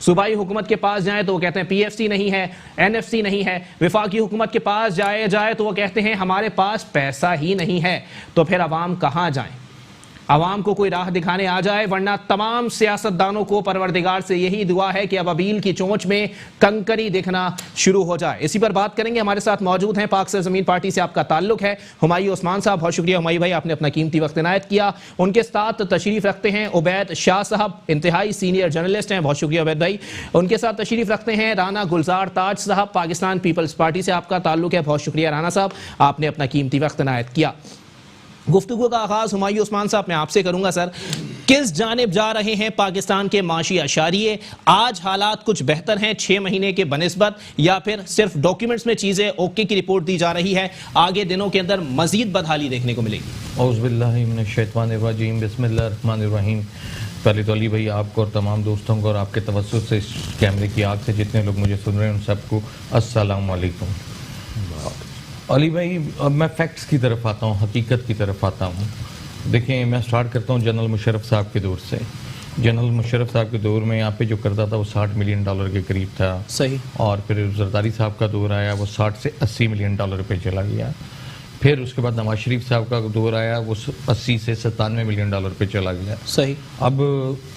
صوبائی حکومت کے پاس جائیں تو وہ کہتے ہیں پی ایف سی نہیں ہے, این ایف سی نہیں ہے. وفاقی حکومت کے پاس جائے تو وہ کہتے ہیں ہمارے پاس پیسہ ہی نہیں ہے. تو پھر عوام کہاں جائیں؟ عوام کو کوئی راہ دکھانے آ جائے, ورنہ تمام سیاستدانوں کو پروردگار سے یہی دعا ہے کہ ابابیل کی چونچ میں کنکری دکھنا شروع ہو جائے. اسی پر بات کریں گے. ہمارے ساتھ موجود ہیں, پاک سرزمین پارٹی سے آپ کا تعلق ہے, ہمایوں عثمان صاحب. بہت شکریہ ہمایوں بھائی, آپ نے اپنا قیمتی وقت عنایت کیا. ان کے ساتھ تشریف رکھتے ہیں عبید شاہ صاحب, انتہائی سینئر جرنلسٹ ہیں. بہت شکریہ عبید بھائی. ان کے ساتھ تشریف رکھتے ہیں رانا گلزار تاج صاحب, پاکستان پیپلز پارٹی سے آپ کا تعلق ہے. بہت شکریہ رانا صاحب, آپ نے اپنا قیمتی وقت عنایت کیا. گفتگو کا آغاز ہمایوں عثمان صاحب میں آپ سے کروں گا. سر, کس جانب جا رہے ہیں پاکستان کے معاشی اشاریے؟ آج حالات کچھ بہتر ہیں 6 مہینے کے بنسبت, یا پھر صرف ڈاکیومنٹس میں چیزیں اوکے کی رپورٹ دی جا رہی ہے, آگے دنوں کے اندر مزید بدحالی دیکھنے کو ملے گی؟ اعوذ باللہ من الشیطان الرجیم, بسم اللہ الرحمن الرحیم. پہلے تو علی بھائی آپ کو اور تمام دوستوں کو اور آپ کے توسط سے اس کیمرے کی آگ سے جتنے لوگ مجھے سن رہے ہیں ان سب کو السلام علیکم. علی بھائی, اب میں فیکٹس کی طرف آتا ہوں, حقیقت کی طرف آتا ہوں. دیکھیں, میں سٹارٹ کرتا ہوں جنرل مشرف صاحب کے دور سے. جنرل مشرف صاحب کے دور میں یہاں پہ جو کرتا تھا وہ $60 ملین کے قریب تھا. صحیح. اور پھر زرداری صاحب کا دور آیا, وہ $60 سے $80 ملین پہ چلا گیا. پھر اس کے بعد نواز شریف صاحب کا دور آیا, وہ 80 سے 97 ملین ڈالر پہ چلا گیا. صحیح. اب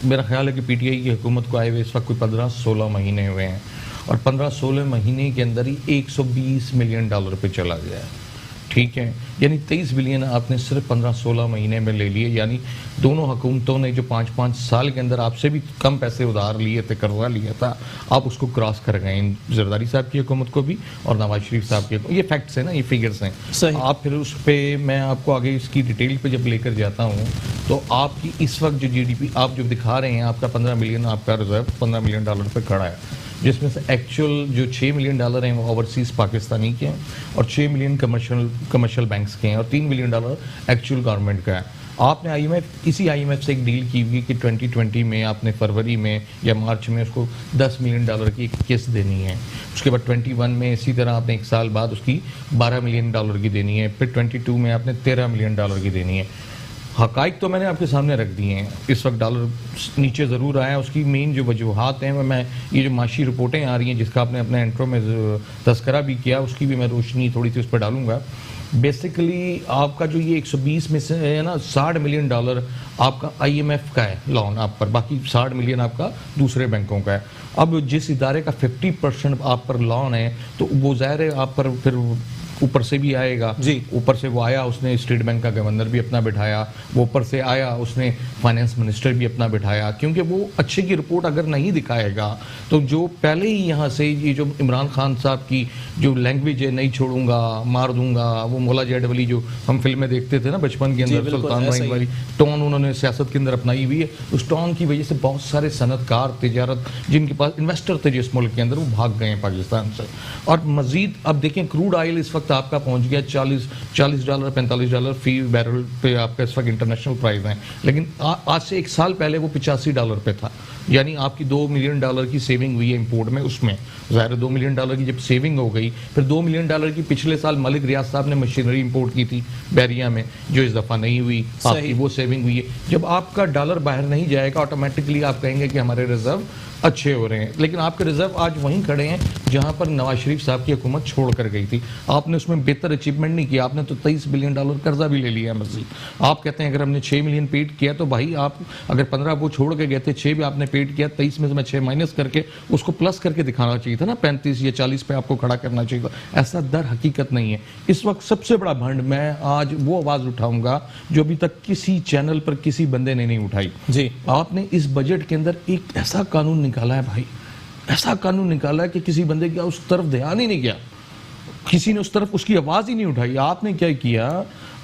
میرا خیال ہے کہ پی ٹی آئی کی حکومت کو آئے ہوئے اس وقت کوئی 15-16 مہینے ہوئے ہیں, اور 15-16 مہینے کے اندر ہی $120 ملین پہ چلا گیا ہے. ٹھیک ہے, یعنی 23 بلین آپ نے صرف 15-16 مہینے میں لے لیے. یعنی دونوں حکومتوں نے جو 5-5 سال کے اندر آپ سے بھی کم پیسے ادھار لیے تھے, کروا لیا تھا, آپ اس کو کراس کر گئے, زرداری صاحب کی حکومت کو بھی اور نواز شریف صاحب کی. یہ فیکٹس ہیں نا, یہ فیگرز ہیں. آپ پھر اس پہ میں آپ کو آگے اس کی ڈیٹیل پہ جب لے کر جاتا ہوں تو آپ کی اس وقت جو جی ڈی پی آپ جو دکھا رہے ہیں, آپ کا 15 ملین آپ کا ریزرو $15 ملین پہ کھڑا ہے, جس میں سے ایکچوئل جو $6 ملین ہیں وہ اوورسیز پاکستانی کے ہیں, اور 6 ملین کمرشل بینکس کے ہیں, اور $3 ملین ایکچوئل گورنمنٹ کا ہے. آپ نے اسی آئی ایم ایف سے ایک ڈیل کی ہوئی کہ 2020 میں آپ نے فروری میں یا مارچ میں اس کو $10 ملین کی ایک قسط دینی ہے. اس کے بعد 21 میں اسی طرح آپ نے 1 سال بعد اس کی $12 ملین کی دینی ہے. پھر 22 میں آپ نے $13 ملین کی دینی ہے. حقائق تو میں نے آپ کے سامنے رکھ دیے ہیں. اس وقت ڈالر نیچے ضرور آیا, اس کی مین جو وجوہات ہیں میں یہ جو معاشی رپورٹیں آ رہی ہیں جس کا آپ نے اپنے انٹرو میں تذکرہ بھی کیا, اس کی بھی میں روشنی تھوڑی سی اس پہ ڈالوں گا. بیسیکلی آپ کا جو یہ 120 میں سے ہے نا, $60 ملین آپ کا آئی ایم ایف کا ہے لون آپ پر, باقی $60 ملین آپ کا دوسرے بینکوں کا ہے. اب جس ادارے کا 50% آپ پر لون ہے تو وہ ظاہر ہے آپ پر پھر اوپر سے بھی آئے گا. جی, اوپر سے وہ آیا, اس نے اسٹیٹ بینک کا گورنر بھی اپنا بٹھایا, وہ اوپر سے آیا, اس نے فائنانس منسٹر بھی اپنا بٹھایا, کیونکہ وہ اچھے کی رپورٹ اگر نہیں دکھائے گا تو جو پہلے ہی یہاں سے یہ جو عمران خان صاحب کی جو لینگویج ہے, نہیں چھوڑوں گا, مار دوں گا, وہ مولا جیڈ والی جو ہم فلمیں دیکھتے تھے نا بچپن کے اندر, سلطان رحیم والی ٹون انہوں نے سیاست کے اندر اپنائی ہوئی ہے. اس ٹون کی وجہ سے بہت سارے صنعت کار, تجارت جن کے پاس انویسٹر تھے جس ملک کے اندر, وہ بھاگ گئے ہیں پاکستان سے. اور مزید اب دیکھیں کروڈ آئل اس وقت آپ کا پہنچ گیا $40 $45 فی بیرل پہ آپ کا اس وقت انٹرنیشنل پرائز ہیں, لیکن آج سے 1 سال پہلے وہ $85 پہ تھا. یعنی آپ کی $2 ملین کی سیونگ ہوئی ہے امپورٹ میں. اس میں ظاہر $2 ملین کی جب سیونگ ہو گئی, پھر $2 ملین کی پچھلے سال ملک ریاض صاحب نے مشینری امپورٹ کی تھی بیریا میں, جو اس دفعہ نہیں ہوئی, آپ کی وہ سیونگ ہوئی ہے. جب آپ کا ڈالر باہر نہیں جائے گا آٹومیٹکلی آپ کہیں گے کہ ہمارے ریزرو اچھے ہو رہے ہیں, لیکن آپ کے ریزرو آج وہیں کھڑے ہیں جہاں پر نواز شریف صاحب کی حکومت چھوڑ کر گئی تھی. آپ نے اس میں بہتر اچیومنٹ نہیں کیا, آپ نے تو $23 بلین قرضہ بھی لے لیا مزید. آپ کہتے ہیں اگر ہم نے 6 ملین پیڈ کیا تو بھائی آپ اگر 15 وہ چھوڑ کے گئے تھے, 6 بھی آپ نے پیڈ کیا, 23 میں سے میں 6 مائنس کر کے اس کو پلس کر کے دکھانا چاہیے تھا نا, 35 یا 40 پہ آپ کو کھڑا کرنا چاہیے تھا. ایسا در حقیقت نہیں ہے. اس وقت سب سے بڑا بھنڈ میں آج وہ آواز اٹھاؤں گا جو ابھی تک کسی چینل پر کسی بندے نے نہیں اٹھائی. جی, آپ نے اس بجٹ کے اندر ایک ایسا قانون نکالا ہے بھائی, ایسا قانون نکالا ہے کہ کسی بندے کا اس طرف دھیان ہی نہیں کیا, کسی نے اس طرف اس کی آواز ہی نہیں اٹھائی. آپ نے کیا کیا,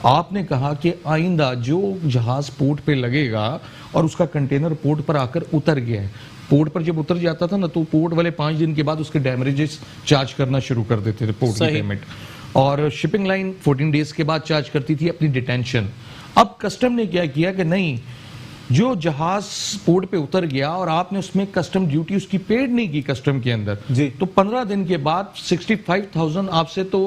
آپ نے کہا کہ آئندہ جو جہاز پورٹ پہ لگے گا اور اس کا کنٹینر پورٹ پر آ کر اتر گیا ہے, پورٹ پر جب اتر جاتا تھا نا تو پورٹ والے 5 دن کے بعد اس کے ڈیمیجز چارج کرنا شروع کر دیتے تھے پورٹ کی پیمنٹ, اور شپنگ لائن 14 ڈیز کے بعد چارج کرتی تھی اپنی ڈیٹینشن. اب کسٹم نے کیا کیا کہ نہیں, جو جہاز پورٹ پہ اتر گیا اور آپ نے اس میں کسٹم ڈیوٹی اس کی پیڈ نہیں کی کسٹم کے اندر, جی, تو 15 دن کے بعد 65,000 آپ سے تو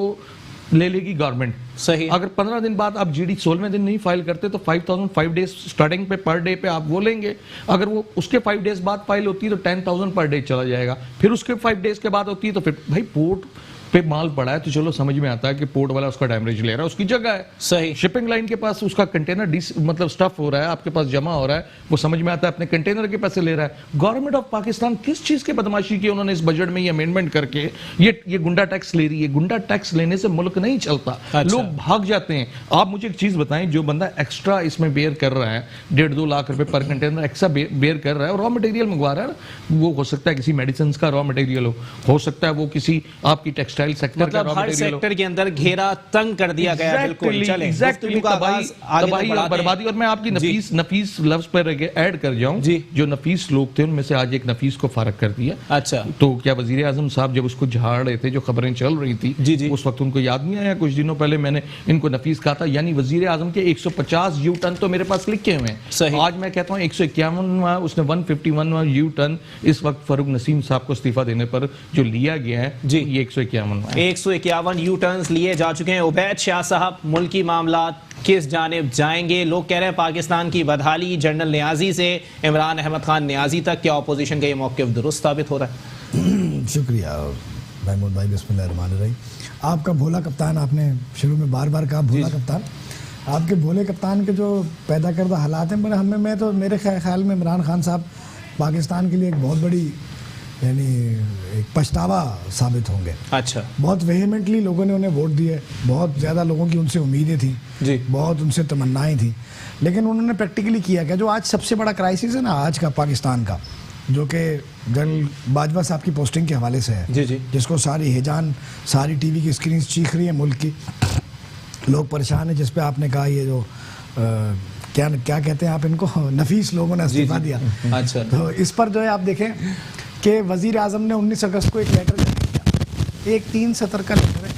لے لے گی گورنمنٹ. صحیح. اگر 15 دن بعد آپ جی ڈی 16ویں دن نہیں فائل کرتے تو 5000 5 ڈیز سٹارٹنگ پہ پر ڈے پہ آپ وہ لیں گے. اگر وہ اس کے 5 ڈیز بعد فائل ہوتی ہے تو 10,000 پر ڈے چلا جائے گا. پھر اس کے 5 ڈیز کے بعد ہوتی ہے تو پھر بھائی پورٹ پہ مال پڑا ہے تو چلو سمجھ میں آتا ہے کہ پورٹ والا اس کا ڈیمیج لے رہا ہے, اس کی جگہ ہے. صحیح. شپنگ لائن کے پاس اس کا کنٹینر مطلب سٹف ہو رہا ہے, آپ کے پاس جمع ہو رہا ہے, وہ سمجھ میں آتا ہے اپنے کنٹینر کے پیسے لے رہا ہے. گورنمنٹ آف پاکستان کس چیز کی بدماشی کی انہوں نے اس بجٹ میں یہ امینڈمنٹ کر کے یہ گنڈا ٹیکس لے رہی ہے. گنڈا ٹیکس لینے سے ملک نہیں چلتا, لوگ بھاگ جاتے ہیں. آپ مجھے ایک چیز بتائیں, جو بندہ ایکسٹرا اس میں بیئر کر رہا ہے 1.5-2 لاکھ روپے پر کنٹینر ایکسٹرا بیئر کر رہا ہے اور را مٹیریل منگوا رہا ہے, وہ ہو سکتا ہے کسی میڈیسنز کا را مٹیریل ہو سکتا ہے وہ کسی آپ کی ٹیکسٹائل سیکٹر کا ہر سیکٹر کے اندر گھیرا تنگ کر دیا گیا. بالکل چلیں گفتگو کا آغاز آگے تباہی اور بربادی. اور میں آپ کی نفیس لفظ پر ایڈ کر جاؤں, جو نفیس لوگ تھے ان میں سے آج ایک نفیس کو فارغ کر دیا. اچھا, تو کیا وزیر اعظم صاحب جب اس کو جھاڑ رہے تھے, جو خبریں چل رہی تھی اس وقت ان کو یاد نہیں آیا؟ کچھ دنوں پہلے میں نے ان کو نفیس کہا تھا, یعنی وزیر اعظم کے 150 یو ٹن تو میرے پاس لکھے ہوئے ہیں. آج میں کہتا ہوں 151واں, اس نے 151واں یو ٹن اس وقت فاروق نسیم صاحب کو استعفیٰ دینے پر جو لیا گیا ہے یہ 151 یو ٹنز لیے جا چکے ہیں. عبید شاہ صاحب, ملکی معاملات کس جانب جائیں گے؟ لوگ کہہ رہے ہیں پاکستان کی بدحالی جنرل نیازی سے عمران احمد خان نیازی تک, کیا اپوزیشن کا یہ موقف درست ثابت ہو رہا ہے؟ شکریہ محمود بھائی, بسم اللہ الرحمن الرحیم. آپ کا بھولا کپتان, آپ نے شروع میں بار بار کہا بھولا کپتان. آپ کے بھولے کپتان کے جو پیدا کردہ حالات ہیں, میں تو میرے خیال میں عمران خان صاحب پاکستان کے لیے ایک بہت بڑی یعنی ایک پچھتاوا ثابت ہوں گے. اچھا, بہت ویہیمنٹلی لوگوں نے انہیں ووٹ دیے, بہت زیادہ لوگوں کی ان سے امیدیں تھیں, بہت ان سے تمنائیں تھیں, لیکن انہوں نے پریکٹیکلی کیا کیا. جو آج سب سے بڑا کرائسس ہے نا آج کا پاکستان کا, جو کہ جنرل باجوہ صاحب کی پوسٹنگ کے حوالے سے ہے, جس کو ساری ہیجان ساری ٹی وی کی اسکرینز چیخ رہی ہیں ملک کی, لوگ پریشان ہیں, جس پہ آپ نے کہا یہ جو کیا کہتے ہیں آپ ان کو, نفیس لوگوں نے استعفیٰ دیا. اچھا, تو اس پر جو ہے آپ دیکھیں کہ وزیر اعظم نے 19 اگست کو ایک لیٹر کیا, ایک 3 سطر کا لیٹر ہے,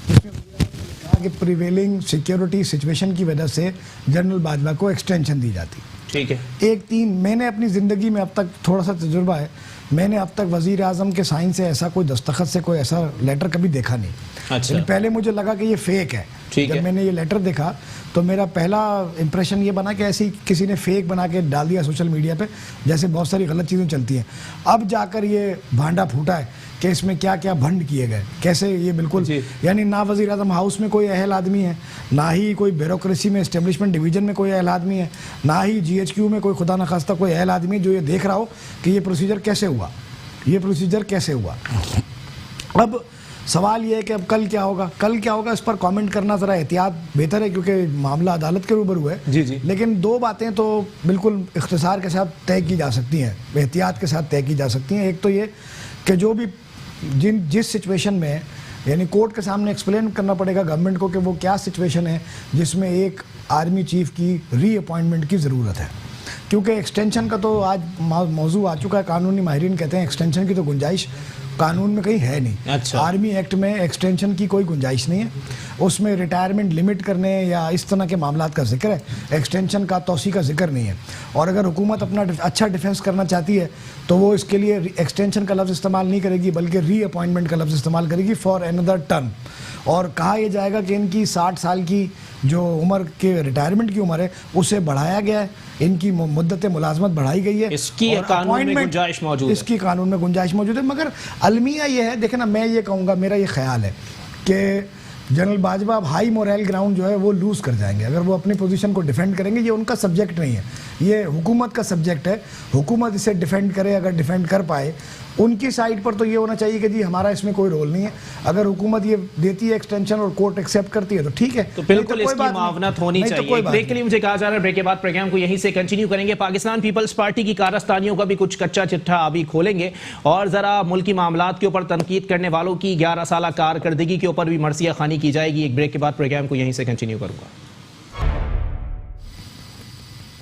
جس میں وزیر اعظم نے کہا کہ پریویلنگ سیکیورٹی سچویشن کی وجہ سے جنرل باجوہ کو ایکسٹینشن دی جاتی. ٹھیک ہے. ایک 3, میں نے اپنی زندگی میں اب تک تھوڑا سا تجربہ ہے, میں نے اب تک وزیر اعظم کے سائن سے ایسا کوئی دستخط سے کوئی ایسا لیٹر کبھی دیکھا نہیں. اچھا, پہلے مجھے لگا کہ یہ فیک ہے. جب میں نے یہ لیٹر دیکھا تو میرا پہلا امپریشن یہ بنا کہ ایسی کسی نے فیک بنا کے ڈال دیا سوشل میڈیا پہ, جیسے بہت ساری غلط چیزیں چلتی ہیں. اب جا کر یہ بھانڈا پھوٹا ہے کہ اس میں کیا کیا بھنڈ کیے گئے, کیسے یہ بالکل یعنی نہ وزیر اعظم ہاؤس میں کوئی اہل آدمی ہے, نہ ہی کوئی بیوروکریسی میں اسٹیبلشمنٹ ڈویژن میں کوئی اہل آدمی ہے, نہ ہی جی ایچ کیو میں کوئی خدا نخواستہ کوئی اہل آدمی جو یہ دیکھ رہا ہو کہ یہ پروسیجر کیسے ہوا, یہ پروسیجر کیسے ہوا. اب سوال یہ ہے کہ اب کل کیا ہوگا, اس پر کامنٹ کرنا ذرا احتیاط بہتر ہے, کیونکہ معاملہ عدالت کے روبرو ہے. لیکن 2 باتیں تو بالکل اختصار کے ساتھ طے کی جا سکتی ہیں, احتیاط کے ساتھ طے کی جا سکتی ہیں. ایک تو یہ کہ جو بھی جس سچویشن میں یعنی کورٹ کے سامنے ایکسپلین کرنا پڑے گا گورنمنٹ کو کہ وہ کیا سچویشن ہے جس میں ایک آرمی چیف کی ری اپوائنٹمنٹ کی ضرورت ہے. کیونکہ ایکسٹینشن کا تو آج موضوع آ چکا ہے, قانونی ماہرین کہتے ہیں ایکسٹینشن کی تو گنجائش قانون میں کہیں ہے نہیں. آرمی ایکٹ میں ایکسٹینشن کی کوئی گنجائش نہیں ہے, اس میں ریٹائرمنٹ لمٹ کرنے یا اس طرح کے معاملات کا ذکر ہے, ایکسٹینشن کا توسیع کا ذکر نہیں ہے. اور اگر حکومت اپنا اچھا ڈیفینس کرنا چاہتی ہے تو وہ اس کے لیے ایکسٹینشن کا لفظ استعمال نہیں کرے گی, بلکہ ری اپوائنٹمنٹ کا لفظ استعمال کرے گی فار another ٹرم. اور کہا یہ جائے گا کہ ان کی 60 سال کی جو عمر کے ریٹائرمنٹ کی عمر ہے اسے بڑھایا گیا ہے, ان کی مدت ملازمت بڑھائی گئی ہے, اس کی قانون میں گنجائش موجود ہے, اس کی قانون میں گنجائش موجود ہے. مگر المیہ یہ ہے, دیکھیں نا, میں یہ کہوں گا, میرا یہ خیال ہے کہ جنرل باجوہ اب ہائی مورل گراؤنڈ جو ہے وہ لوز کر جائیں گے اگر وہ اپنی پوزیشن کو ڈیفینڈ کریں گے. یہ ان کا سبجیکٹ نہیں ہے, یہ حکومت کا سبجیکٹ ہے. حکومت اسے ڈیفینڈ کرے, اگر ڈیفینڈ کر پائے ان کی سائڈ پر تو یہ ہونا چاہیے کہ جی ہمارا اس میں کوئی رول نہیں ہے. اگر حکومت یہ دیتی ہے ایکسٹینشن اور کورٹ ایکسیپٹ کرتی ہے تو ٹھیک ہے, تو بالکل اس کی معاونت ہونی چاہیے. بریک کے لیے مجھے کہا جا رہا ہے, بریک کے بعد پروگرام کو یہیں سے کنٹینیو کریں گے. پاکستان پیپلز پارٹی کی کارستانیوں کا بھی کچھ کچا چٹھا ابھی کھولیں گے, اور ذرا ملکی معاملات کے اوپر تنقید کرنے والوں کی 11 سالہ کارکردگی کے اوپر بھی مرثیہ خوانی کی جائے گی. ایک بریک کے بعد پروگرام کو یہیں سے کنٹینیو کروں گا.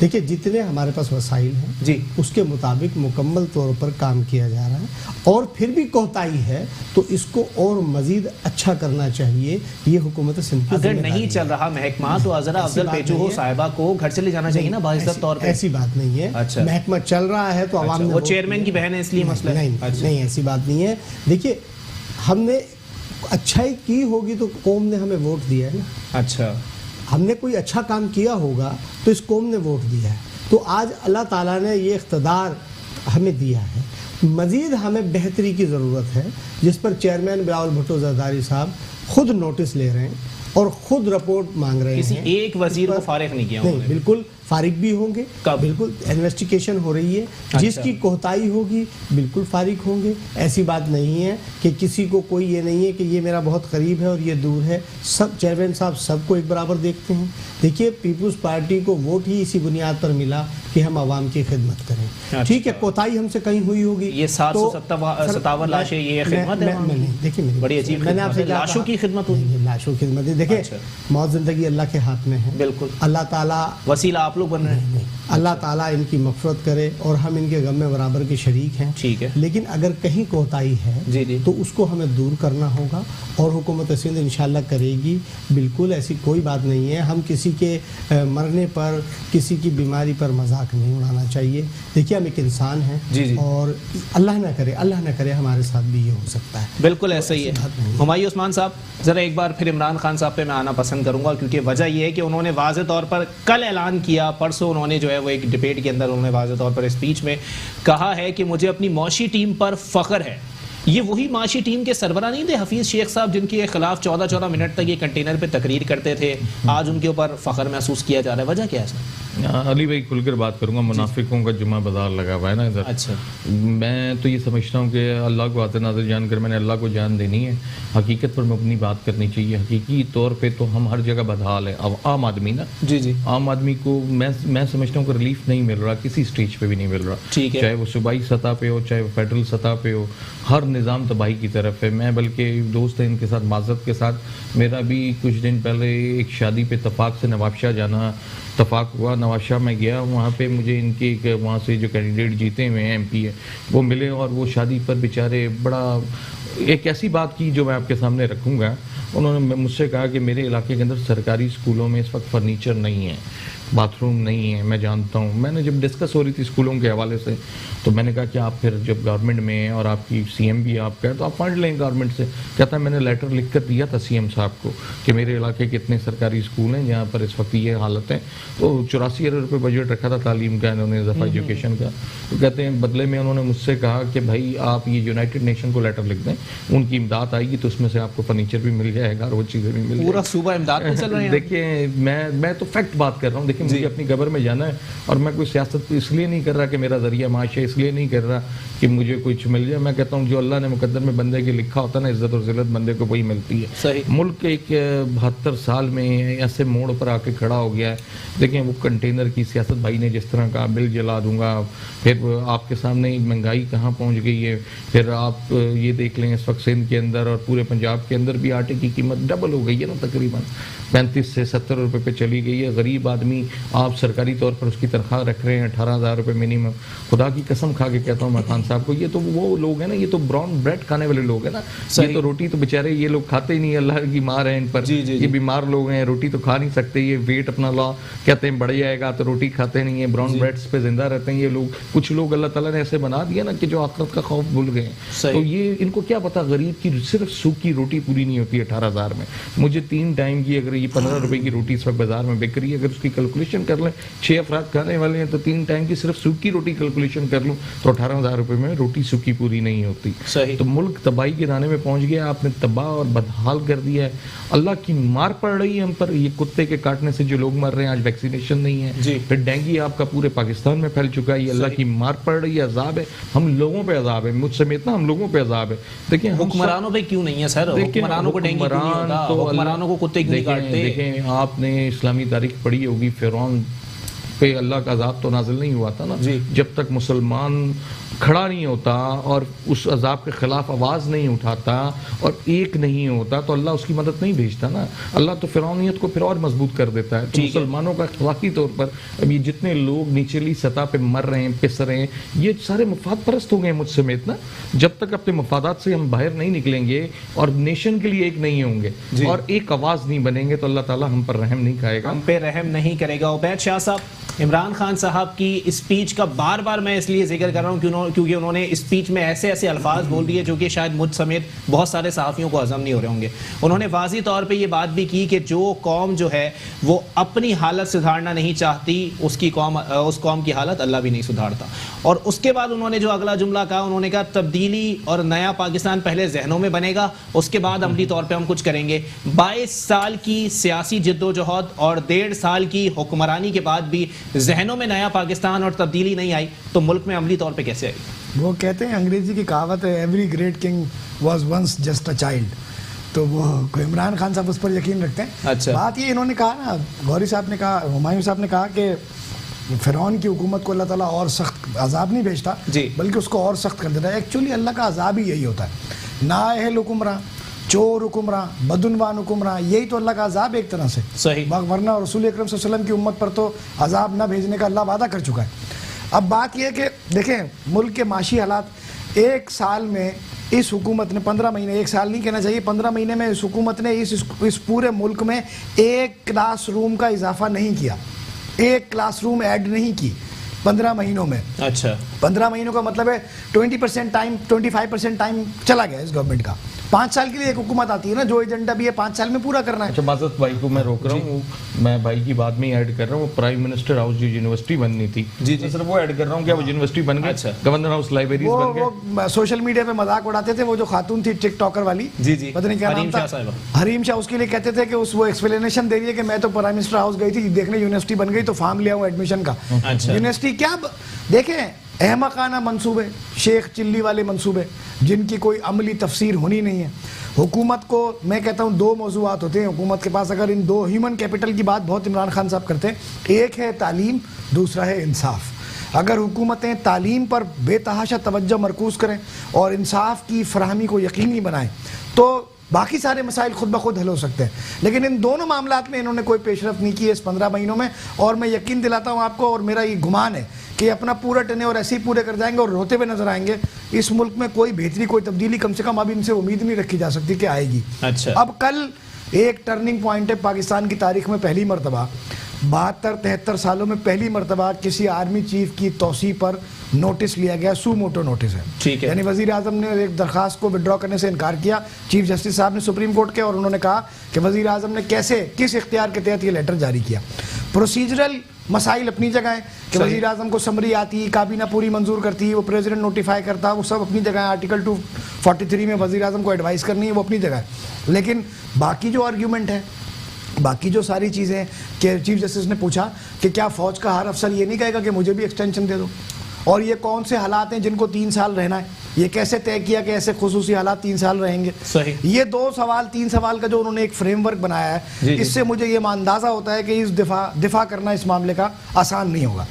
دیکھیے جتنے ہمارے پاس وسائل ہیں جی اس کے مطابق مکمل طور پر کام کیا جا رہا ہے, اور پھر بھی کوتاہی ہے تو اس کو اور مزید اچھا کرنا چاہیے. یہ حکومت سندھ کی اگر نہیں چل رہا محکمہ تو ذرا افضل پیچو ہو صاحبہ کو گھر چلے جانا چاہیے نا باعزت طور پہ. ایسی بات نہیں ہے, محکمہ چل رہا ہے تو عوام نے وہ چیئرمین کی بہن ہے اس لیے مسئلہ نہیں, ایسی بات نہیں ہے. دیکھیے ہم نے اچھائی کی ہوگی تو قوم نے ہمیں ووٹ دیا ہے نا. اچھا ہم نے کوئی اچھا کام کیا ہوگا تو اس قوم نے ووٹ دیا ہے, تو آج اللہ تعالیٰ نے یہ اقتدار ہمیں دیا ہے. مزید ہمیں بہتری کی ضرورت ہے, جس پر چیئرمین بلاول بھٹو زرداری صاحب خود نوٹس لے رہے ہیں اور خود رپورٹ مانگ رہے ہیں. کسی ایک وزیر کو فارغ نہیں کیا. نہیں, بالکل فارغ بھی ہوں گے, بالکل انویسٹیگیشن ہو رہی ہے, جس کی کوتاہی ہوگی بالکل فارغ ہوں گے. ایسی بات نہیں ہے کہ کسی کو کوئی یہ نہیں ہے کہ یہ میرا بہت قریب ہے اور یہ دور ہے. سب چیئرمین صاحب سب کو ایک برابر دیکھتے ہیں. دیکھیے پیپلز پارٹی کو ووٹ ہی اسی بنیاد پر ملا کہ ہم عوام کی خدمت کریں. ٹھیک ہے, کوتاہی ہم سے کہیں ہوئی ہوگی. یہ 757 لاشیں یہ خدمت ہے. دیکھیے بڑی عجیب میں نے آپ سے لاشوں کی خدمت ہوگی. لاشوں کی خدمت. دیکھیں موت زندگی اللہ کے ہاتھ میں ہے. بالکل اللہ تعالیٰ وسیلہ آپ لوگ بن رہے ہیں. اللہ تعالیٰ ان کی مغفرت کرے اور ہم ان کے غم میں برابر کے شریک ہیں. ٹھیک ہے, لیکن اگر کہیں کوتاہی ہے تو اس کو ہمیں دور کرنا ہوگا, اور حکومت سندھ انشاءاللہ کرے گی. بالکل ایسی کوئی بات نہیں ہے. ہم کسی کے مرنے پر, کسی کی بیماری پر مذاق نہیں اڑانا چاہیے. دیکھیے ہم ایک انسان ہیں, اور اللہ نہ کرے ہمارے ساتھ بھی یہ ہو سکتا ہے. بالکل ایسا ہی ہے. ہمایوں عثمان صاحب ذرا ایک بار پھر عمران خان صاحب پہ میں آنا پسند کروں گا, کیونکہ وجہ یہ ہے کہ انہوں نے واضح طور پر کل اعلان کیا, پرسوں انہوں نے جو ہے وہ ایک ڈبیٹ کے اندر انہوں نے واضح طور پر اسپیچ میں کہا ہے کہ مجھے اپنی معاشی ٹیم پر فخر ہے. یہ وہی معاشی ٹیم کے سربراہ نہیں تھے حفیظ شیخ صاحب, جن کے خلاف 14 منٹ تک یہ کنٹینر پہ تقریر کرتے تھے, آج ان کے اوپر فخر محسوس کیا جا رہا ہے. وجہ کیا ہے سر؟ علی بھائی کھل کر بات کروں گا. منافقوں کا جمعہ بازار لگا ہوا ہے نا ادھر. اچھا, میں تو یہ سمجھتا ہوں کہ اللہ کو آتے ناظر جان کر میں نے اللہ کو جان دینی ہے. حقیقت پر میں اپنی بات کرنی چاہیے. حقیقی طور پہ تو ہم ہر جگہ بدحال ہیں. اب عام آدمی نا, عام آدمی کو میں سمجھتا ہوں کہ ریلیف نہیں مل رہا, کسی سٹیج پہ بھی نہیں مل رہا. چاہے وہ صوبائی سطح پہ ہو, چاہے وہ فیڈرل سطح پہ ہو, ہر نظام تباہی کی طرف ہے. میں بلکہ دوست ہیں ان کے ساتھ, معذرت کے ساتھ, میرا بھی کچھ دن پہلے ایک شادی پہ اتفاق سے نواب شاہ جانا اتفاق ہوا. نواز شاہ میں گیا, وہاں پہ مجھے ان کے وہاں سے جو کینڈیڈیٹ جیتے ہوئے ہیں ایم پی ہے وہ ملے, اور وہ شادی پر بیچارے بڑا ایک ایسی بات کی جو میں آپ کے سامنے رکھوں گا. انہوں نے مجھ سے کہا کہ میرے علاقے کے اندر سرکاری اسکولوں میں اس وقت فرنیچر نہیں ہے, باتھ روم نہیں ہے. میں جانتا ہوں, میں نے جب ڈسکس ہو رہی تھی اسکولوں کے حوالے سے تو میں نے کہا کہ آپ پھر جب گورنمنٹ میں ہیں اور آپ کی سی ایم بھی آپ کا ہے تو آپ فنڈ لیں گورنمنٹ سے. کہتا ہے میں نے لیٹر لکھ کر دیا تھا سی ایم صاحب کو کہ میرے علاقے کے اتنے سرکاری اسکول ہیں جہاں پر اس وقت یہ حالت ہے. تو 84 ارب روپے بجٹ رکھا تھا تعلیم کا انہوں نے, اضافہ ایجوکیشن کا. تو کہتے ہیں بدلے میں انہوں نے مجھ سے کہا کہ بھائی آپ یہ یونائٹڈ نیشن کو لیٹر لکھ دیں, ان کی امداد آئے گی تو اس میں سے آپ کو فرنیچر بھی مل جائے گا اور وہ چیزیں بھی مل جائیں گی. پورا صوبہ امداد میں چل رہے ہیں. دیکھیں میں تو فیکٹ بات کر رہا ہوں. دیکھیں مجھے اپنی قبر میں جانا ہے, اور میں کوئی سیاست اس لیے نہیں کر رہا کہ میرا ذریعہ معاش ہے, اس لیے نہیں کر رہا کہ مجھے کچھ مل جائے. میں کہتا ہوں جو اللہ نے مقدر میں بندے کے لکھا ہوتا ہے نا, عزت اور ذلت بندے کو وہی ملتی ہے. صحیح. ملک ایک 72 سال میں ایسے موڑ پر آ کے کھڑا ہو گیا ہے. دیکھیں وہ کنٹینر کی سیاست بھائی نے جس طرح کہا بل جلا دوں گا, پھر آپ کے سامنے مہنگائی کہاں پہنچ گئی ہے. پھر آپ یہ دیکھ لیں اس وقت سندھ کے اندر اور پورے پنجاب کے اندر بھی آٹے کی قیمت ڈبل ہو گئی ہے نا, تقریباً 35 سے 70 روپے پہ چلی گئی ہے. غریب آدمی آپ سرکاری طور پر اس کی تنخواہ رکھ رہے ہیں 18,000 روپے منیمم. خدا کی قسم کھا کے کہتا ہوں میں خان صاحب کو, یہ تو وہ لوگ ہیں نا, یہ تو براؤن بریڈ کھانے والے لوگ ہیں نا. یہ تو روٹی تو بیچارے یہ لوگ کھاتے ہی نہیں, اللہ کی مار ہے ان پر. یہ بیمار لوگ ہیں, روٹی تو کھا نہیں سکتے. یہ ویٹ اپنا لا کہتے ہیں بڑھ جائے گا تو روٹی کھاتے نہیں ہیں, براؤن بریڈس پہ زندہ رہتے ہیں یہ لوگ. کچھ لوگ اللہ تعالیٰ نے ایسے بنا دیا نا کہ جو آخرت کا خوف بھول گئے. تو یہ ان کو کیا پتا غریب کی صرف سوکھی روٹی پوری نہیں ہوتی 18,000 میں. مجھے 3 ٹائم کی اگر یہ 15 روپے کی روٹی اس وقت بازار میں بک رہی ہے, اگر اس کی کیلکولیشن کر لیں 6 افراد کھانے والے ہیں تو 3 ٹائم کی صرف سوکھی روٹی کیلکولیشن کر لوں تو 18,000 روپے میں روٹی سوکھی پوری نہیں ہوتی. تو ملک تباہی کے دانے میں پہنچ گیا, آپ نے تباہ اور بدحال کر دیا ہے. اللہ کی مار پڑ رہی ہے ہم پر. یہ کتے کے کاٹنے سے جو لوگ مر رہے ہیں, آج ویکسینیشن نہیں ہے. پھر ڈینگی آپ کا پورے پاکستان میں پھیل چکا ہے. یہ اللہ کی مار پڑ رہی ہے, عذاب ہے, ہم لوگوں پہ عذاب ہے, مجھ سمیت نا ہم لوگوں پہ عذاب ہے. دیکھیں حکمرانوں پہ کیوں نہیں ہے سر؟ حکمرانوں کو ڈینگی کیوں نہیں ہوتا؟ حکمرانوں کو کتے کیوں نہیں کاٹتے؟ دیکھیں آپ نے اسلامی تاریخ پڑھی ہوگی, فرعون پہ اللہ کا عذاب تو نازل نہیں ہوا تھا نا. جب تک مسلمان کھڑا نہیں ہوتا اور اس عذاب کے خلاف آواز نہیں اٹھاتا اور ایک نہیں ہوتا تو اللہ اس کی مدد نہیں بھیجتا نا. اللہ تو فرعونیت کو پھر اور مضبوط کر دیتا ہے. تو مسلمانوں کا اخلاقی طور پر اب یہ جتنے لوگ نیچلی سطح پہ مر رہے ہیں, پس رہے ہیں, یہ سارے مفاد پرست ہو گئے مجھ سمیت نا. جب تک اپنے مفادات سے ہم باہر نہیں نکلیں گے اور نیشن کے لیے ایک نہیں ہوں گے اور ایک آواز نہیں بنیں گے تو اللہ تعالیٰ ہم پر رحم نہیں کھائے گا, ہم پہ رحم نہیں کرے گا. عبید شاہ صاحب, عمران خان صاحب کی اسپیچ کا بار بار میں اس لیے ذکر کر رہا ہوں کیونکہ انہوں نے اسپیچ میں ایسے ایسے الفاظ بول دیے جو کہ شاید مجھ سمیت بہت سارے صحافیوں کو ہضم نہیں ہو رہے ہوں گے. انہوں نے واضح طور پہ یہ بات بھی کی کہ جو قوم جو ہے وہ اپنی حالت سدھارنا نہیں چاہتی, اس قوم کی حالت اللہ بھی نہیں سدھارتا. اور اس کے بعد انہوں نے جو اگلا جملہ کہا, انہوں نے کہا تبدیلی اور نیا پاکستان پہلے ذہنوں میں بنے گا, اس کے بعد عملی طور پہ ہم کچھ کریں گے. 22 سال کی سیاسی جدوجہد اور 1.5 سال کی حکمرانی کے بعد بھی ذہنوں میں نیا پاکستان اور تبدیلی نہیں آئی تو ملک میں عملی طور پہ کیسے آئی؟ وہ کہتے ہیں, انگریزی کی کہاوت ہے, every great king was once just a child. تو وہ عمران خان صاحب اس پر یقین رکھتے ہیں. اچھا. بات یہ انہوں نے کہا نا, غوری صاحب نے کہا, ہمایوں صاحب نے کہا کہ فرعون کی حکومت کو اللہ تعالیٰ اور سخت عذاب نہیں بھیجتا بلکہ اس کو اور سخت کر دیتا ہے. ایکچولی اللہ کا عذاب ہی یہی ہوتا ہے, نااہل حکمراں, چور حکمراں, بدعنوان حکمراں, یہی تو اللہ کا عذاب ایک طرح سے. صحیح. ورنہ رسول اکرم صلی اللہ علیہ وسلم کی امت پر تو عذاب نہ بھیجنے کا اللہ وعدہ کر چکا ہے. اب بات یہ ہے کہ دیکھیں ملک کے معاشی حالات, 1 سال میں اس حکومت نے 15 مہینے, 1 سال نہیں کہنا چاہیے, 15 مہینے میں اس حکومت نے اس پورے ملک میں 1 کلاس روم کا اضافہ نہیں کیا, 1 کلاس روم ایڈ نہیں کی 15 مہینوں میں. اچھا. 15 مہینوں کا مطلب ہے 20% ٹائم, 25% ٹائم چلا گیا اس گورنمنٹ کا. 5 سال کے لیے ایک حکومت آتی ہے نا, جو ایجنڈا بھی ہے 5 سال میں پورا کرنا ہے. اچھا, معذرت بھائی کو میں روک رہا ہوں, میں بھائی کی بات میں ایڈ کر رہا ہوں, وہ پرائم منسٹر ہاؤس جو یونیورسٹی بننی تھی, صرف وہ ایڈ کر رہا ہوں, کیا وہ یونیورسٹی بن گئی؟ گورنر ہاؤس لائبریریز بن گئے. وہ سوشل میڈیا پہ مذاق اڑاتے تھے, وہ جو خاتون تھی ٹک ٹاکر والی, پتہ نہیں کیا نام تھا, حریم شاہ, اس کے لیے کہتے تھے کہ وہ ایکسپلینیشن دے رہی ہے کہ میں تو پرائم منسٹر ہاؤس گئی تھی دیکھنے یونیورسٹی بن گئی تو فارم لیا ہوں ایڈمیشن کا. یونیورسٹی کیا دیکھیں, احمقانہ منصوبے, شیخ چلی والے منصوبے جن کی کوئی عملی تفسیر ہونی نہیں ہے. حکومت کو میں کہتا ہوں 2 موضوعات ہوتے ہیں حکومت کے پاس, اگر ان 2 ہیومن کیپٹل کی بات بہت عمران خان صاحب کرتے ہیں, ایک ہے تعلیم, دوسرا ہے انصاف. اگر حکومتیں تعلیم پر بے تحاشا توجہ مرکوز کریں اور انصاف کی فراہمی کو یقینی بنائیں تو باقی سارے مسائل خود بخود حل ہو سکتے ہیں. لیکن ان دونوں معاملات میں انہوں نے کوئی پیش رفت نہیں کی اس 15 مہینوں میں, اور میں یقین دلاتا ہوں آپ کو, اور میرا یہ گمان ہے کہ اپنا پورا ٹنے اور ایسے ہی پورے کر جائیں گے اور روتے ہوئے نظر آئیں گے. اس ملک میں کوئی بہتری, کوئی تبدیلی کم سے کم اب ان سے امید نہیں رکھی جا سکتی کہ آئے گی. اچھا. اب کل ایک ٹرننگ پوائنٹ ہے پاکستان کی تاریخ میں, پہلی مرتبہ 72-73 سالوں میں پہلی مرتبہ کسی آرمی چیف کی توسیع پر نوٹس لیا گیا, سو موٹو نوٹس ہے. ٹھیک ہے. یعنی وزیر اعظم نے ایک درخواست کو وڈرا کرنے سے انکار کیا, چیف جسٹس صاحب نے سپریم کورٹ کے, اور انہوں نے کہا کہ وزیر اعظم نے کیسے, کس اختیار کے تحت یہ لیٹر جاری کیا. پروسیجرل مسائل اپنی جگہ ہیں کہ وزیر اعظم کو سمری آتی, کابینہ پوری منظور کرتی, وہ پریزیڈنٹ نوٹیفائی کرتا, وہ سب اپنی جگہ ہے. آرٹیکل 243 میں وزیر اعظم کو ایڈوائز کرنی ہے, وہ اپنی جگہ ہے. لیکن باقی جو آرگیومنٹ ہے, باقی جو ساری چیزیں کہ چیف جسٹس نے پوچھا کہ کیا فوج کا ہر افسر یہ نہیں کہے گا کہ مجھے بھی ایکسٹینشن دے دو, اور یہ کون سے حالات ہیں جن کو 3 سال رہنا ہے, یہ کیسے طے کیا کہ ایسے خصوصی حالات 3 سال رہیں گے. صحیح. یہ 3 سوال کا جو انہوں نے ایک فریم ورک بنایا ہے, اس سے مجھے یہ اندازہ ہوتا ہے کہ اس دفاع کرنا اس معاملے کا آسان نہیں ہوگا.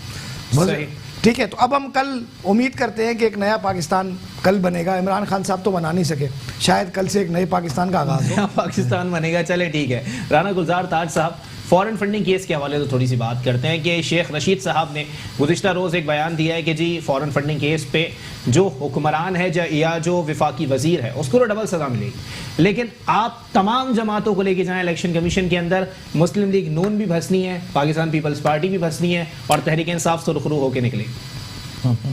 صحیح. ٹھیک ہے. تو اب ہم کل امید کرتے ہیں کہ ایک نیا پاکستان کل بنے گا. عمران خان صاحب تو بنا نہیں سکے, شاید کل سے ایک نئے پاکستان کا آغاز ہو. پاکستان بنے گا. چلے ٹھیک ہے. رانا گلزار تاج صاحب, فورن فنڈنگ کیس کے حوالے سے تھوڑی سی بات کرتے ہیں کہ شیخ رشید صاحب نے گزشتہ روز ایک بیان دیا ہے کہ جی فورن فنڈنگ کیس پہ جو حکمران ہے یا جو وفاقی وزیر ہے اس کو ڈبل سزا ملے گی, لیکن آپ تمام جماعتوں کو لے کے جائیں الیکشن کمیشن کے اندر, مسلم لیگ نون بھی بھسنی ہے, پاکستان پیپلز پارٹی بھی بھسنی ہے, اور تحریک انصاف سرخرو ہو کے نکلے گی.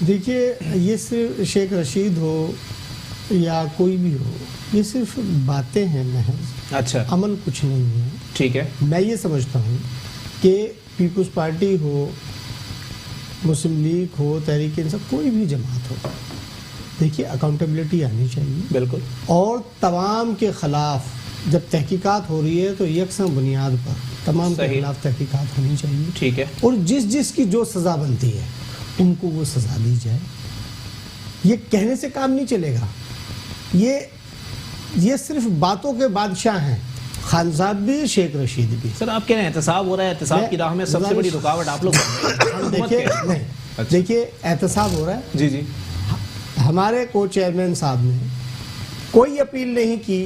دیکھیے, یہ صرف شیخ رشید ہو یا کوئی بھی ہو, یہ صرف باتیں ہیں محض. اچھا. عمل کچھ نہیں ہے. ٹھیک ہے. میں یہ سمجھتا ہوں کہ پیپلز پارٹی ہو, مسلم لیگ ہو, تحریک انصاف, کوئی بھی جماعت ہو, دیکھیے اکاؤنٹیبلٹی آنی چاہیے. بالکل. اور تمام کے خلاف جب تحقیقات ہو رہی ہے تو یکساں بنیاد پر تمام کے خلاف تحقیقات ہونی چاہیے. ٹھیک ہے. اور جس کی جو سزا بنتی ہے ان کو وہ سزا دی جائے. یہ کہنے سے کام نہیں چلے گا, یہ صرف باتوں کے بادشاہ ہیں. خان صاحب بھی شیخ رشید بھی. سر آپ کہہ رہے ہیں احتساب ہو رہا ہے, احتساب کی راہ میں سب سے بڑی رکاوٹ آپ لوگ دیکھیے نہیں, دیکھیے احتساب ہو رہا ہے. جی جی, ہمارے کو چیئرمین صاحب نے کوئی اپیل نہیں کی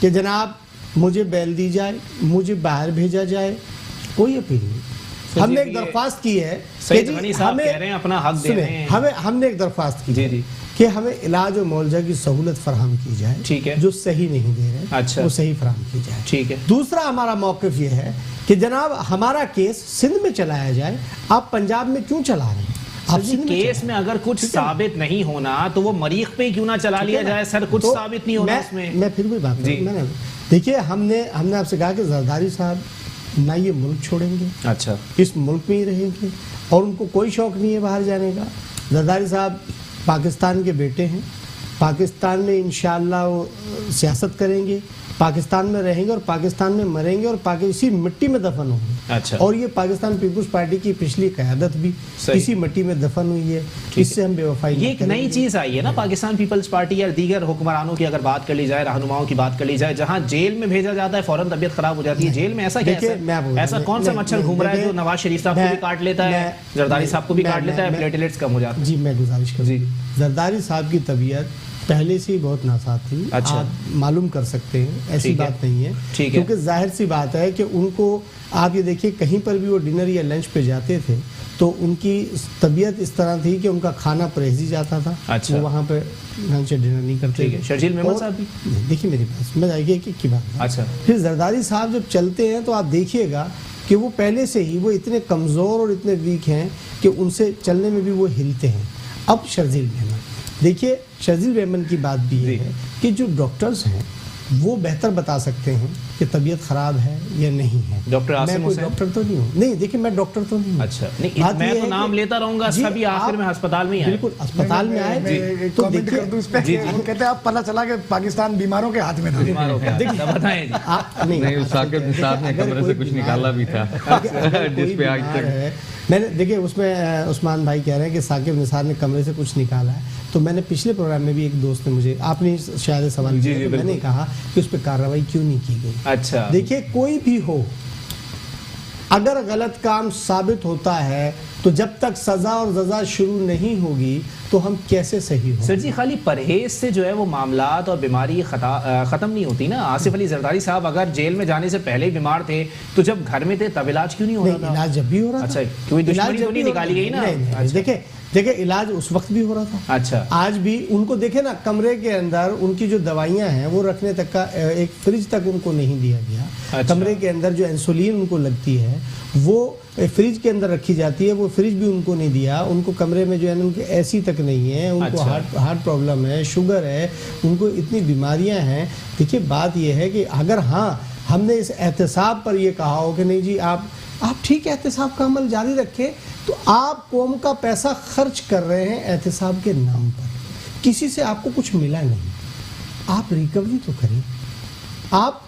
کہ جناب مجھے بیل دی جائے, مجھے باہر بھیجا جائے, کوئی اپیل نہیں. ہم نے ایک درخواست کی ہے سید غنی صاحب کہہ رہے ہیں اپنا حق دے رہے ہیں, ہم نے ایک درخواست کی جی جی کہ ہمیں علاج و معالجہ کی سہولت فراہم کی جائے, ٹھیک ہے, جو صحیح نہیں دے رہے اچھا وہ صحیح فراہم کی جائے, ٹھیک ہے. دوسرا ہمارا موقف یہ ہے کہ جناب ہمارا کیس سندھ میں چلایا جائے, آپ پنجاب میں کیوں چلا رہے ہیں؟ کیس میں اگر کچھ ثابت نہیں ہونا تو وہ مریخ پہ کیوں نہ چلا لیا جائے سر, کچھ ثابت نہیں ہونا اس میں. میں پھر کوئی بات نہیں, دیکھیے ہم نے آپ سے کہا کہ زرداری صاحب نہ یہ ملک چھوڑیں گے, اچھا اس ملک میں ہی رہیں گے, اور ان کو کوئی شوق نہیں ہے باہر جانے کا. زرداری صاحب پاکستان کے بیٹے ہیں, پاکستان میں انشاءاللہ وہ سیاست کریں گے, پاکستان میں رہیں گے اور پاکستان میں مریں گے اور اسی مٹی میں دفن ہوں گے. اچھا, اور یہ پاکستان پیپلز پارٹی کی پچھلی قیادت بھی اسی مٹی میں دفن ہوئی ہے, اس سے ہم بے وفائی. یہ ایک نئی چیز آئی ہے نا پاکستان پیپلز پارٹی یا دیگر حکمرانوں کی اگر بات کر لی جائے, رہنماؤں کی بات کر لی جائے, جہاں جیل میں بھیجا جاتا ہے فوراً طبیعت خراب ہو جاتی ہے. جیل میں ایسا کیا ہے, ایسا کون سا مچھر گھوم رہا ہے جو نواز شریف صاحب کو بھی کاٹ لیتا ہے, زرداری صاحب کو بھی کاٹ لیتا ہے, پلیٹلیٹس کم ہو جاتے ہیں. جی میں گزارش کروں, زرداری صاحب کی طبیعت پہلے سے ہی بہت ناساز تھی, آپ معلوم کر سکتے ہیں, ایسی بات نہیں ہے, کیونکہ ظاہر سی بات ہے کہ ان کو آپ یہ دیکھیے کہیں پر بھی وہ ڈنر یا لنچ پہ جاتے تھے تو ان کی طبیعت اس طرح تھی کہ ان کا کھانا پرہیزی جاتا تھا, وہ وہاں پہ لنچ یا ڈنر نہیں کرتے. شرجیل میمن صاحب بھی دیکھیے میری بات, میں جائیے کی بات. اچھا, پھر زرداری صاحب جب چلتے ہیں تو آپ دیکھیے گا کہ وہ پہلے سے ہی وہ اتنے کمزور اور اتنے ویک ہیں کہ ان سے چلنے میں بھی وہ ہلتے ہیں. اب شرجیل میمن دیکھیے, شرجیل میمن کی بات بھی یہ ہے کہ جو ڈاکٹرز ہیں وہ بہتر بتا سکتے ہیں کہ طبیعت خراب ہے یا نہیں ہے. میں کوئی ڈاکٹر تو نہیں ہوں, نہیں دیکھیں میں ڈاکٹر تو نہیں ہوں. اچھا, میں تو نام لیتا رہوں گا, سبھی آخر میں ہسپتال میں ہی آئے. بالکل اسپتال میں آئے تو دیکھیں, وہ کہتے ہیں اب پتہ چلا کہ پاکستان بیماروں کے ہاتھ میں تھا. بتائیں نہیں, ثاقب نثار نے کمرے سے کچھ نکالا بھی تھا جس پہ آج تک میں نے دیکھیں اس میں عثمان بھائی کہہ رہے ہیں کہ ثاقب نثار نے کمرے سے کچھ نکالا ہے, تو میں نے پچھلے پروگرام میں بھی ایک دوست نے مجھے, آپ نے شاید سوال کیا, میں نے کہا کہ اس پہ کارروائی کیوں نہیں کی گئی. اچھا, دیکھیے کوئی بھی ہو, اگر غلط کام ثابت ہوتا ہے تو جب تک سزا اور جزا شروع نہیں ہوگی تو ہم کیسے صحیح ہوں. سر جی خالی پرہیز سے جو ہے وہ معاملات اور بیماری ختم نہیں ہوتی نا. آصف علی زرداری صاحب اگر جیل میں جانے سے پہلے ہی بیمار تھے تو جب گھر میں تھے تب علاج کیوں نہیں ہو رہا تھا؟ علاج جب بھی ہو رہا تھا. اچھا, کوئی دشمنی تو نہیں نکالی گئی نا. دیکھیں علاج اس وقت بھی ہو رہا تھا. اچھا, آج بھی ان کو دیکھیں نا, کمرے کے اندر ان کی جو دوائیاں ہیں وہ رکھنے تک کا ایک فریج تک ان کو نہیں دیا گیا. کمرے کے اندر جو انسولین ان کو لگتی ہے وہ فریج کے اندر رکھی جاتی ہے, وہ فریج بھی ان کو نہیں دیا. ان کو کمرے میں جو ہے ان کے اے سی تک نہیں ہے, ان کو ہارٹ پرابلم ہے, شوگر ہے, ان کو اتنی بیماریاں ہیں. دیکھیے بات یہ ہے کہ اگر ہاں ہم نے اس احتساب پر یہ کہا ہو کہ نہیں جی آپ ٹھیک ہے احتساب کا عمل جاری رکھیں, تو آپ قوم کا پیسہ خرچ کر رہے ہیں احتساب کے نام پر, کسی سے آپ کو کچھ ملا نہیں, آپ ریکوری تو کریں, آپ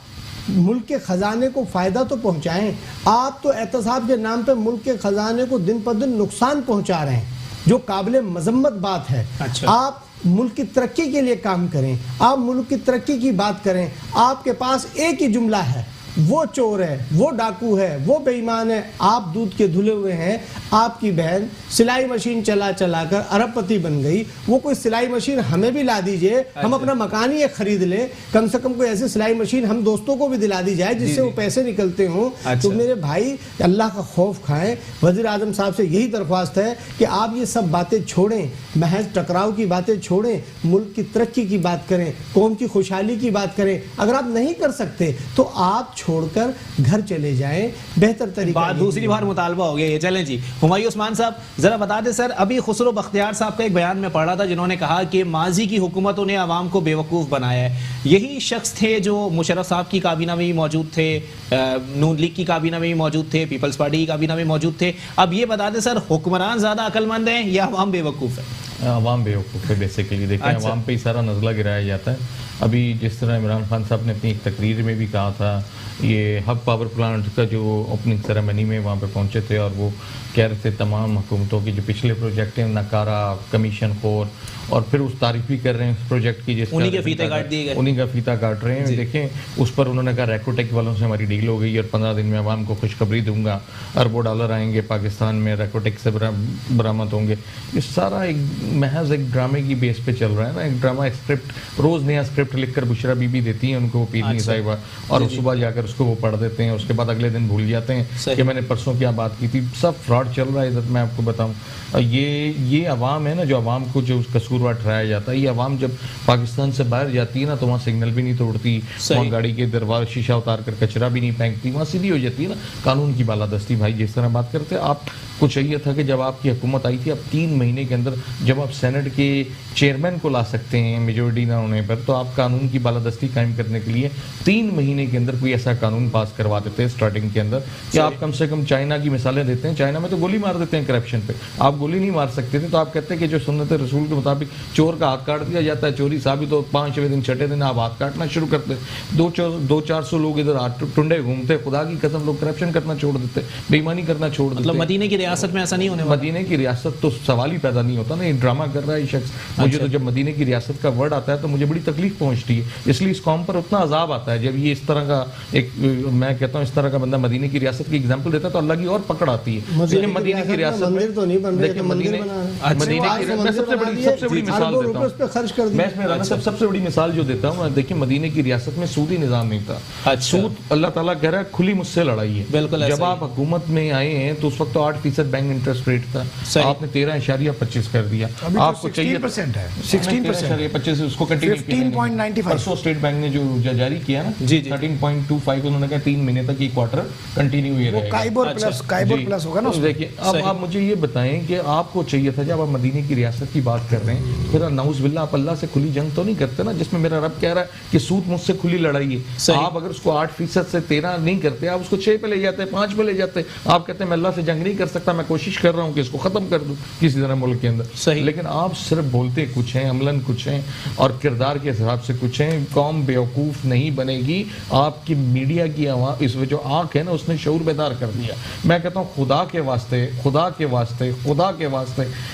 ملک کے خزانے کو فائدہ تو پہنچائیں. آپ تو احتساب کے نام پہ ملک کے خزانے کو دن پر دن نقصان پہنچا رہے ہیں, جو قابل مذمت بات ہے. آپ ملک کی ترقی کے لیے کام کریں, آپ ملک کی ترقی کی بات کریں. آپ کے پاس ایک ہی جملہ ہے, وہ چور ہے, وہ ڈاکو ہے, وہ بے ایمان ہے. آپ دودھ کے دھلے ہوئے ہیں, آپ کی بہن سلائی مشین چلا چلا کر ارب پتی بن گئی. وہ کوئی سلائی مشین ہمیں بھی لا دیجئے, ہم اپنا مکان ہی خرید لیں, کم سے کم کوئی ایسی سلائی مشین ہم دوستوں کو بھی دلا دی جائے جس سے وہ پیسے نکلتے ہوں. تو میرے بھائی اللہ کا خوف کھائیں. وزیر اعظم صاحب سے یہی درخواست ہے کہ آپ یہ سب باتیں چھوڑیں, محض ٹکراؤ کی باتیں چھوڑیں, ملک کی ترقی کی بات کریں, قوم کی خوشحالی کی بات کریں. اگر آپ نہیں کر سکتے تو آپ چھوڑ کر گھر چلے جائیں, بہتر طریقہ. دوسری بار مطالبہ ہو گیا یہ. چلیں جی ہمایوں عثمان صاحب ذرا بتا دیں سر, ابھی خسرو بختیار صاحب کا ایک بیان میں پڑھ رہا تھا جنہوں نے کہا کہ ماضی کی حکومتوں نے عوام کو بیوقوف بنایا ہے. یہی شخص تھے جو مشرف صاحب کی کابینہ میں بھی موجود تھے, نون لیگ کی کابینہ میں بھی موجود تھے, پیپلز پارٹی کی کابینہ میں موجود تھے. اب یہ بتا دیں سر, حکمران زیادہ عقل مند ہیں یا عوام بیوقوف ہے؟ عوام بیوقوف ہے بیسیکلی. دیکھیں عوام پہ ہی سارا نزلہ گرایا جاتا ہے. ابھی جس طرح عمران خان صاحب نے اپنی ایک تقریر میں بھی کہا تھا, یہ ہب پاور پلانٹ کا جو اوپننگ سیریمنی میں وہاں پہ پہنچے تھے اور وہ کہہ رہے تھے تمام حکومتوں کے جو پچھلے پروجیکٹ ہیں ناکارہ, کمیشن خور, اور پھر اس تعریف بھی کر رہے ہیں اس پروجیکٹ کی جس انہی کے فیتے کاٹ دیے گئے, انہی کا فیتا کاٹ رہے ہیں. دیکھیں اس پر انہوں نے کہا ریکوٹیک والوں سے ہماری ڈیل ہو گئی اور 15 دن میں عوام کو خوشخبری دوں گا, اربوں ڈالر آئیں گے پاکستان میں, ریکوٹیک سے برآمد ہوں گے. یہ سارا ایک محض ایک ڈرامے کی بیس پہ چل رہا ہے نا, ایک ڈرامہ, ایک اسکرپٹ, روز نیا اسکرپٹ لکھ کر بشرا بی بی دیتی ہیں ان کو پیرنی صاحبہ, اور صبح جا کر اس کو وہ پڑھ دیتے ہیں, اس کے بعد اگلے دن بھول جاتے ہیں کہ میں نے پرسوں کیا بات کی تھی. سب فراڈ چل رہا ہے ادھر. میں آپ کو بتاؤں یہ عوام ہے نا, جو عوام کو جو قصوروار ٹھہرایا جاتا ہے, یہ عوام جب پاکستان سے باہر جاتی ہے نا تو وہاں سگنل بھی نہیں توڑتی, وہاں گاڑی کے دربار شیشہ اتار کر کچرا بھی نہیں پھینکتی, وہاں سیدھی ہو جاتی ہے نا. قانون کی بالادستی بھائی جس طرح بات کرتے ہیں, آپ کو چاہیے تھا کہ جب آپ کی حکومت آئی تھی, اب 3 مہینے کے اندر جب آپ سینٹ کے چیئرمین کو لا سکتے ہیں میجورٹی نہ ہونے پر, تو آپ قانون کی بالادستی قائم کرنے کے لیے 3 مہینے کے اندر کوئی ایسا قانون پاس کروا دیتے ہیں اسٹارٹنگ کے اندر کہ آپ کم سے کم چائنا کی مثالیں دیتے ہیں. چائنا میں تو گولی مار دیتے ہیں کرپشن پہ, آپ گولی نہیں مار سکتے تھے, تو آپ کہتے ہیں کہ جو سنت رسول کے مطابق چور کا ہاتھ کاٹ دیا جاتا ہے, چوری ثابت ہو 5ویں دن 6ٹے دن آپ ہاتھ کاٹنا شروع کرتے. 200-400 لوگ ادھر ٹنڈے گھومتے, خدا کی قسم لوگ کرپشن کرنا چھوڑ دیتے, بے ایمانی کرنا چھوڑ دیتے. مطلب مدینہ کی ریاست میں ایسا نہیں ہونے, مدینہ کی ریاست تو سوال ہی پیدا نہیں ہوتا نا, یہ ڈرامہ کر رہا ہے یہ شخص. مجھے تو جب مدینہ کی ریاست کا ورڈ آتا ہے تو مجھے بڑی تکلیف پہنچتی ہے, اس لیے اس قوم پر اتنا عذاب آتا ہے جب یہ اس طرح کا ایک, میں کہتا ہوں اس طرح کا بندہ مدینہ کی ریاست کی ایگزامپل دیتا ہے تو اللہ کی اور پکڑ آتی ہے. لیکن مدینہ کی ریاست میں تو نہیں بن رہے, مدینہ کی سب سے بڑی مثال دیتا ہوں میں, سب سے بڑی مثال جو دیتا ہوں, دیکھیں مدینہ کی ریاست میں سودی نظام نہیں تھا. سود اللہ تعالیٰ کہہ رہا ہے کھلی مجھ سے لڑائی ہے. جب آپ حکومت میں آئے ہیں تو اس وقت تو 8% بینک انٹرسٹ ریٹ تھا, آپ نے 13.25 کر دیا. آپ کو چاہیے 16% ہے, 16%, اس کو کنٹینیو 15.95 پرسوں اسٹیٹ بینک نے جو جاری کیا نا 13.25, انہوں نے کہا 3 مہینے تک یہ کوارٹر کنٹینیو یہ رہے گا. کائبور پلس ہوگا نا. دیکھیے اب آپ مجھے یہ بتائیں کہ آپ کو چاہیے تھا جب آپ مدینہ کی ریاست کی بات کر رہے ہیں, پھر نعوذ باللہ آپ اللہ سے کھلی جنگ تو نہیں کرتے نا, جس میں میرا رب کہہ رہا ہے کہ سود مجھ سے کھلی لڑائی ہے. آپ اگر اس کو 8% سے 13 نہیں کرتے, آپ اس کو 6 پہ لے جاتے, 5 پہ لے جاتے, آپ کہتے ہیں میں اللہ سے جنگ نہیں کر سکتا, میں کوشش کر رہا ہوں کہ اس کو ختم کر دوں کسی طرح ملک کے اندر. لیکن آپ صرف بولتے کچھ ہیں, عملاً کچھ ہیں, اور کردار کے حساب سے کچھ ہیں. قوم بیوقوف نہیں بنے گی, آپ کی میڈیا کی اس میں جو آنکھ ہے نا اس نے شعور بیدار کر دیا. میں کہتا ہوں خدا کے واسطے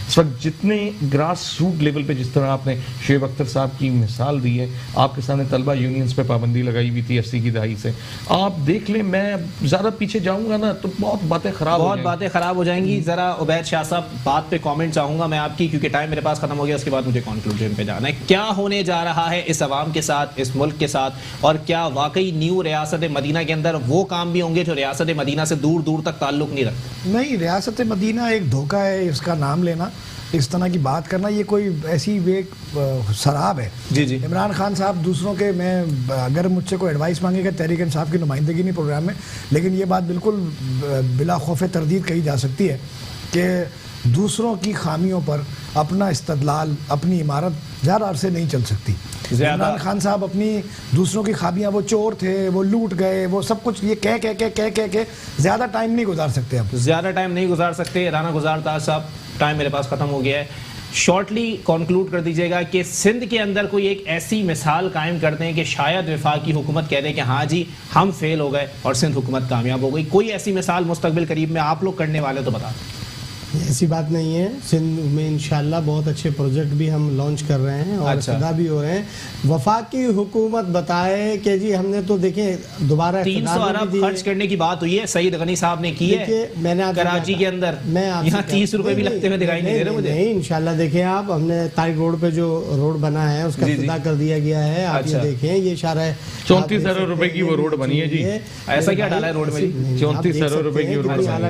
اس وقت جتنے گراس روٹ لیول پہ, جس طرح آپ نے شعیب اختر صاحب کی مثال دی ہے, آپ کے سامنے طلبہ یونینز پہ پابندی لگائی ہوئی تھی 80 کی دہائی سے, آپ دیکھ لیں. میں زیادہ پیچھے جاؤں گا نا تو بہت باتیں خراب ہو جائیں گی. ذرا عبید شاہ صاحب بات پہ کامنٹ چاہوں گا میں آپ کی, کیونکہ ٹائم میرے پاس ختم ہو گیا, اس کے بعد مجھے کنکلوژن پہ جانا ہے. کیا ہونے جا رہا ہے اس عوام کے ساتھ, اس ملک کے ساتھ, اور کیا واقعی نیو ریاست مدینہ کے اندر وہ کام بھی ہوں گے جو ریاست مدینہ سے دور دور تک تعلق نہیں رکھتے؟ نہیں, ریاست مدینہ ایک دھوکہ ہے, اس کا نام لینا, اس طرح کی بات کرنا, یہ کوئی ایسی ایک سراب ہے. جی عمران خان صاحب دوسروں کے, میں اگر مجھ سے کوئی ایڈوائس مانگے گا, تحریک انصاف کی نمائندگی نہیں پروگرام میں, لیکن یہ بات بالکل بلا خوف تردید کہی جا سکتی ہے کہ دوسروں کی خامیوں پر اپنا استدلال, اپنی عمارت زیادہ عرصے نہیں چل سکتی. عمران خان صاحب اپنی دوسروں کی خامیاں, وہ چور تھے, وہ لوٹ گئے, وہ سب کچھ یہ کہہ زیادہ ٹائم نہیں گزار سکتے. اب زیادہ ٹائم نہیں گزار سکتے. رانا گزار تاج صاحب, ٹائم میرے پاس ختم ہو گیا ہے, شارٹلی کنکلوڈ کر دیجئے گا کہ سندھ کے اندر کوئی ایک ایسی مثال قائم کرتے ہیں کہ شاید وفاقی حکومت کہہ دے کہ ہاں جی ہم فیل ہو گئے اور سندھ حکومت کامیاب ہو گئی. کوئی ایسی مثال مستقبل قریب میں آپ لوگ کرنے والے تو بتا دیں. ایسی بات نہیں ہے. سندھ میں انشاءاللہ بہت اچھے پروجیکٹ بھی ہم لانچ کر رہے ہیں اور افتتاح بھی ہو رہے ہیں. وفاقی حکومت بتائے کہ جی ہم نے تو دیکھیں دوبارہ 300 ارب خرچ کرنے کی بات ہوئی ہے, سعید غنی صاحب نے کی ہے کراچی کے اندر, یہاں 30 روپے بھی لگتے ہوئے دکھائی نہیں دے رہے مجھے. نہیں انشاءاللہ دیکھیں آپ, ہم نے طارق روڈ پہ جو روڈ بنا ہے اس کا افتتاح کر دیا گیا ہے. آپ یہ دیکھیں, یہ اشارہ ہے 34 ارب روپے کی وہ روڈ بنی ہے. جی ایسا کیا ڈالا ہے روڈ میں؟ 34 ارب روپے کی روڈ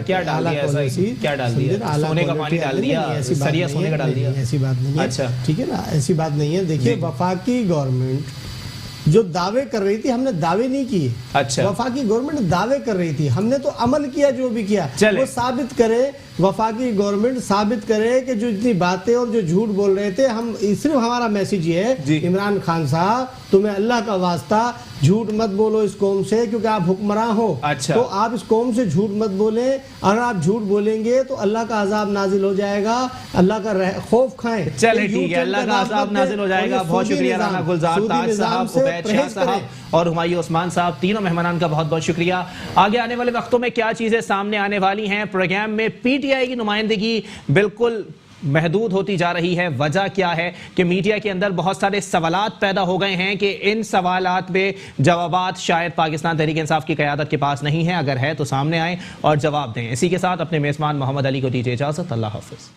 کیا ڈال دیا, ایسا کیا ڈال دیا؟ سونے کا پانی ڈال دیا, سریا سونے کا ڈال دیا. ایسی بات نہیں ہے, ٹھیک ہے نا, ایسی بات نہیں ہے. دیکھیے وفاقی گورنمنٹ جو دعوے کر رہی تھی, ہم نے دعوے نہیں کیے. وفاقی گورنمنٹ دعوے کر رہی تھی, ہم نے تو عمل کیا. جو بھی کیا وہ ثابت کرے, وفاقی گورنمنٹ ثابت کرے کہ جو اتنی باتیں اور جو جھوٹ بول رہے تھے, ہم صرف ہمارا میسج یہ ہے عمران خان صاحب تمہیں اللہ کا واسطہ جھوٹ مت بولو اس قوم سے کیونکہ آپ حکمراں ہو. اچھا. تو آپ اس قوم سے جھوٹ مت بولیں. اگر آپ جھوٹ بولیں گے تو اللہ کا عذاب نازل ہو جائے گا. اللہ کا خوف کھائیں. چلے ٹھیک ہے, اللہ کا عذاب نازل ہو جائے گا. بہت شکریہ رانا گلزار تاج صاحب, عبید شاہ صاحب اور ہمایوں عثمان صاحب, تینوں مہمانان کا بہت بہت شکریہ. آگے آنے والے وقتوں میں کیا چیزیں سامنے آنے والی ہیں؟ پروگرام میں پی ٹی آئی کی نمائندگی بالکل محدود ہوتی جا رہی ہے. وجہ کیا ہے کہ میڈیا کے اندر بہت سارے سوالات پیدا ہو گئے ہیں کہ ان سوالات پہ جوابات شاید پاکستان تحریک انصاف کی قیادت کے پاس نہیں ہے. اگر ہے تو سامنے آئیں اور جواب دیں. اسی کے ساتھ اپنے میزبان محمد علی کو دیجیے اجازت. اللہ حافظ.